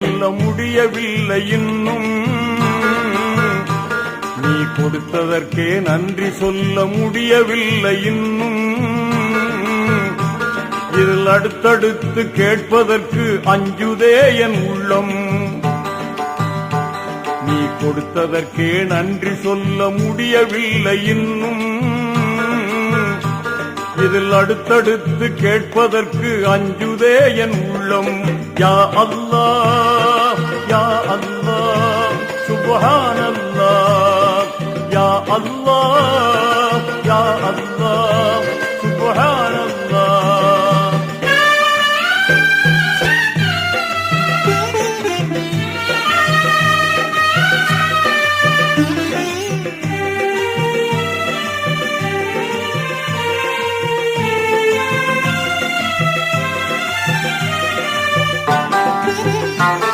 சொல்ல முடியவில்லை இன்னும், நீ கொடுத்ததற்கே நன்றி சொல்ல முடியவில்லை இன்னும், இதில் அடுத்தடுத்து கேட்பதற்கு அஞ்சுதே என் உள்ளம். நீ கொடுத்ததற்கே நன்றி சொல்ல முடியவில்லை இன்னும், இதில் அடுத்தடுத்து கேட்பதற்கு அஞ்சுதே என் உள்ளம். யா அல்லாஹ்